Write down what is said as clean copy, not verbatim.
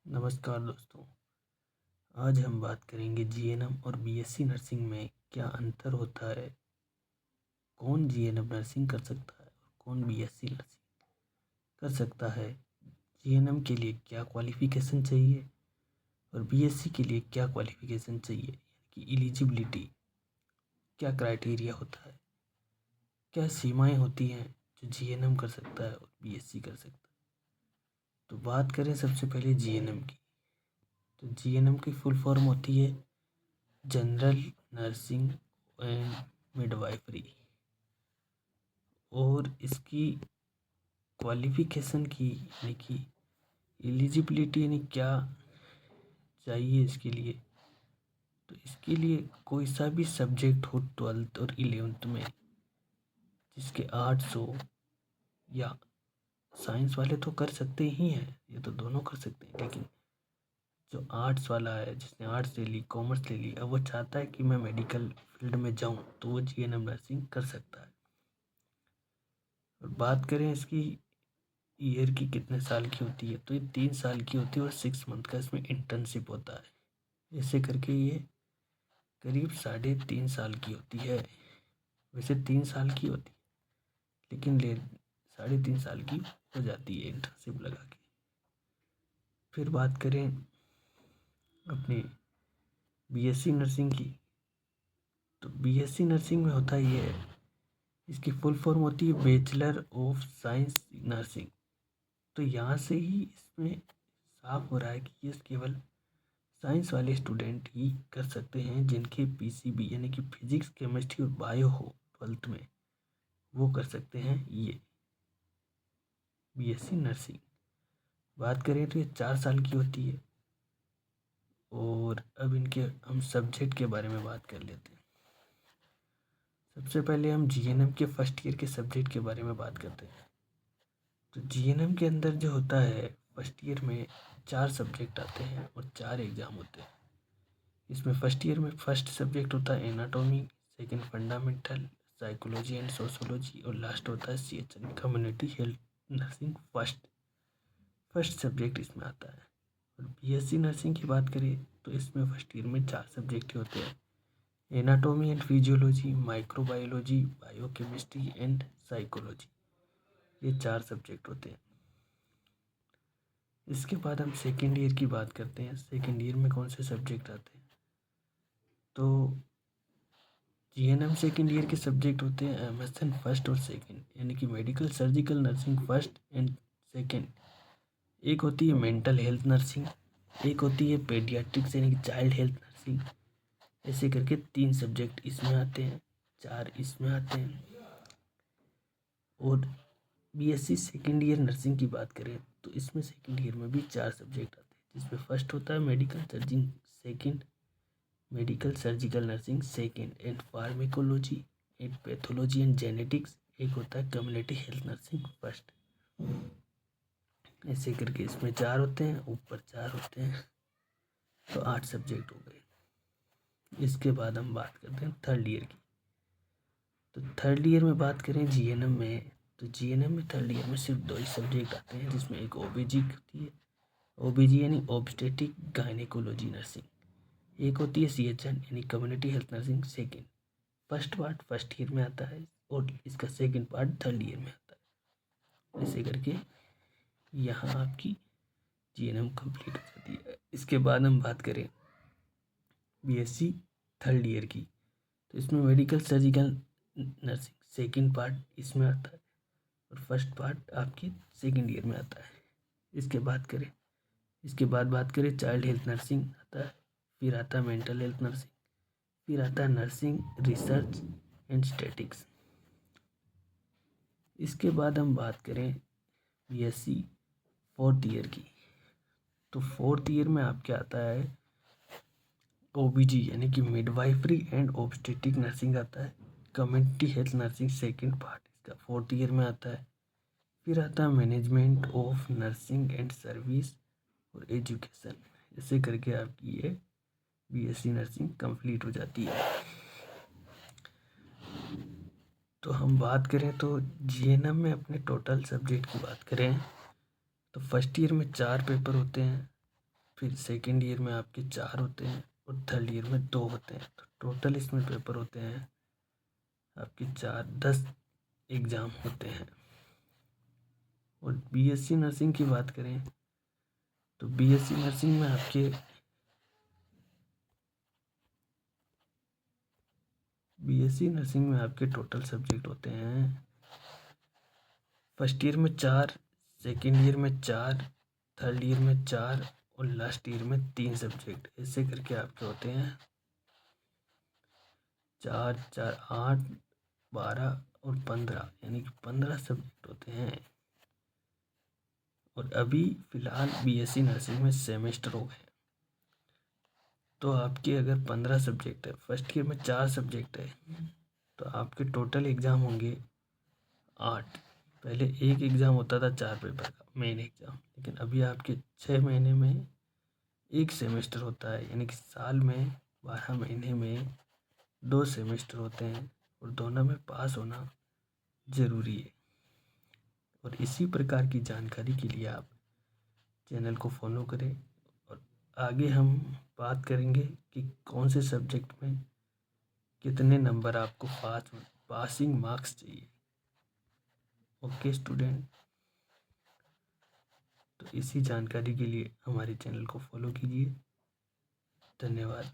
नमस्कार दोस्तों। आज हम बात करेंगे जीएनएम और बीएससी नर्सिंग में क्या अंतर होता है। कौन जीएनएम नर्सिंग कर सकता है और कौन बीएससी नर्सिंग कर सकता है। जीएनएम के लिए क्या क्वालिफ़िकेशन चाहिए और बीएससी के लिए क्या क्वालिफ़िकेशन चाहिए, यानी कि एलिजिबिलिटी क्या क्राइटेरिया होता है, क्या सीमाएं होती हैं जो जीएनएम कर सकता है और बीएससी कर सकता है। तो बात करें सबसे पहले जीएनएम की। तो जीएनएम की फुल फॉर्म होती है जनरल नर्सिंग एंड मिडवाइफरी, और इसकी क्वालिफ़िकेशन की यानी कि एलिजिबिलिटी यानी क्या चाहिए इसके लिए। तो इसके लिए कोई सा भी सब्जेक्ट हो 12th और 11th में, जिसके आर्ट्स हो या साइंस वाले तो कर सकते ही हैं, ये तो दोनों कर सकते हैं, लेकिन जो आर्ट्स वाला है, जिसने आर्ट्स ले ली, कॉमर्स ले ली, अब वो चाहता है कि मैं मेडिकल फील्ड में जाऊं, तो वो जीएनएम नर्सिंग कर सकता है। और बात करें इसकी ईयर की कितने साल की होती है, तो ये 3 साल की होती है और 6 मंथ का इसमें इंटर्नशिप होता है। ऐसे करके ये करीब 3.5 साल की होती है। वैसे 3 साल की होती है, लेकिन 3.5 साल की हो जाती है इंटर्नशिप लगा के। फिर बात करें अपनी बीएससी नर्सिंग की। तो बीएससी नर्सिंग में होता ये है, इसकी फुल फॉर्म होती है बैचलर ऑफ साइंस नर्सिंग। तो यहाँ से ही इसमें साफ हो रहा है कि ये केवल साइंस वाले स्टूडेंट ही कर सकते हैं, जिनके पीसीबी यानी कि फिजिक्स केमिस्ट्री और बायो हो 12th में, वो कर सकते हैं ये बीएससी नर्सिंग। बात करें तो ये 4 साल की होती है। और अब इनके हम सब्जेक्ट के बारे में बात कर लेते हैं। सबसे पहले हम जीएनएम के फर्स्ट ईयर के सब्जेक्ट के बारे में बात करते हैं। तो जीएनएम के अंदर जो होता है, फर्स्ट ईयर में 4 सब्जेक्ट आते हैं और 4 एग्ज़ाम होते हैं। इसमें फर्स्ट ईयर में फर्स्ट सब्जेक्ट होता है anatomy, second fundamental, psychology and sociology, और लास्ट होता है CHN community health nursing. First subject इसमें आता है। और बीएससी नर्सिंग की बात करें तो इसमें फर्स्ट ईयर में 4 सब्जेक्ट होते हैं, anatomy and physiology, microbiology, biochemistry and psychology. ये 4 सब्जेक्ट होते हैं। इसके बाद हम सेकेंड ईयर की बात करते हैं। सेकेंड ईयर में कौन से सब्जेक्ट आते हैं, तो जीएनएम सेकेंड ईयर के सब्जेक्ट होते हैं एमएसएन फर्स्ट और सेकेंड, यानी कि medical surgical nursing first and second. एक होती है मेंटल हेल्थ नर्सिंग, एक होती है पेडियाट्रिक्स यानी कि चाइल्ड हेल्थ नर्सिंग। ऐसे करके 3 सब्जेक्ट इसमें आते हैं, 4 इसमें आते हैं। और बीएससी सेकेंड ईयर नर्सिंग की बात करें तो इसमें सेकेंड ईयर में भी 4 सब्जेक्ट आते हैं, जिसमें फर्स्ट होता है medical surgical nursing second, and pharmacology and pathology and genetics. एक होता है कम्युनिटी हेल्थ नर्सिंग फर्स्ट। ऐसे करके इसमें 4 होते हैं, ऊपर 4 होते हैं, तो 8 सब्जेक्ट हो गए। इसके बाद हम बात करते हैं थर्ड ईयर की। तो थर्ड ईयर में बात करें जीएनएम में, तो जीएनएम में थर्ड ईयर में सिर्फ 2 ही सब्जेक्ट आते हैं, जिसमें एक ओबीजी होती है, ओबीजी यानी ऑब्स्टेटिक गायनेकोलॉजी नर्सिंग। एक होती है सीएचएन यानी community health nursing second. First part first year में आता है और इसका सेकेंड पार्ट थर्ड ईयर में आता है। ऐसे करके यहाँ आपकी जीएनएम कंप्लीट हो जाती है। इसके बाद हम बात करें बीएससी थर्ड ईयर की, तो इसमें medical surgical nursing second part इसमें आता है और फर्स्ट पार्ट आपकी सेकेंड ईयर में आता है। इसके बाद बात करें चाइल्ड हेल्थ नर्सिंग आता है, फिर आता है मेंटल हेल्थ नर्सिंग, फिर आता है नर्सिंग रिसर्च एंड स्टैटिक्स। इसके बाद हम बात करें बीएससी फोर्थ ईयर की, तो फोर्थ ईयर में आपके आता है ओबीजी यानी कि मिडवाइफरी एंड ऑब्स्टेटिक नर्सिंग आता है, community health nursing second part इसका फोर्थ ईयर में आता है। फिर आता है management of nursing and service और एजुकेशन। ऐसे करके आपकी ये बीएससी नर्सिंग कंप्लीट हो जाती है। तो हम बात करें तो जीएनएम में अपने टोटल सब्जेक्ट की बात करें तो फर्स्ट ईयर में 4 पेपर होते हैं, फिर सेकेंड ईयर में आपके 4 होते हैं और थर्ड ईयर में 2 होते हैं। तो टोटल इसमें पेपर होते हैं आपके 10 एग्ज़ाम होते हैं। और बीएससी नर्सिंग की बात करें तो बीएससी नर्सिंग में आपके टोटल सब्जेक्ट होते हैं फर्स्ट ईयर में 4, सेकेंड ईयर में 4, थर्ड ईयर में 4 और लास्ट ईयर में 3 सब्जेक्ट। ऐसे करके आपके होते हैं 4, 4, 8, 12 और 15, यानी कि 15 सब्जेक्ट होते हैं। और अभी फ़िलहाल बीएससी नर्सिंग में सेमेस्टर हो गए। तो आपके अगर 15 सब्जेक्ट है, फर्स्ट ईयर में 4 सब्जेक्ट है, तो आपके टोटल एग्ज़ाम होंगे 8। पहले एक एग्ज़ाम होता था 4 पेपर का मेन एग्ज़ाम, लेकिन अभी आपके 6 महीने में एक सेमेस्टर होता है, यानी कि साल में 12 महीने में 2 सेमेस्टर होते हैं और दोनों में पास होना ज़रूरी है। और इसी प्रकार की जानकारी के लिए आप चैनल को फॉलो करें। और आगे हम बात करेंगे कि कौन से सब्जेक्ट में कितने नंबर आपको पासिंग मार्क्स चाहिए। ओके स्टूडेंट, तो इसी जानकारी के लिए हमारे चैनल को फॉलो कीजिए। धन्यवाद।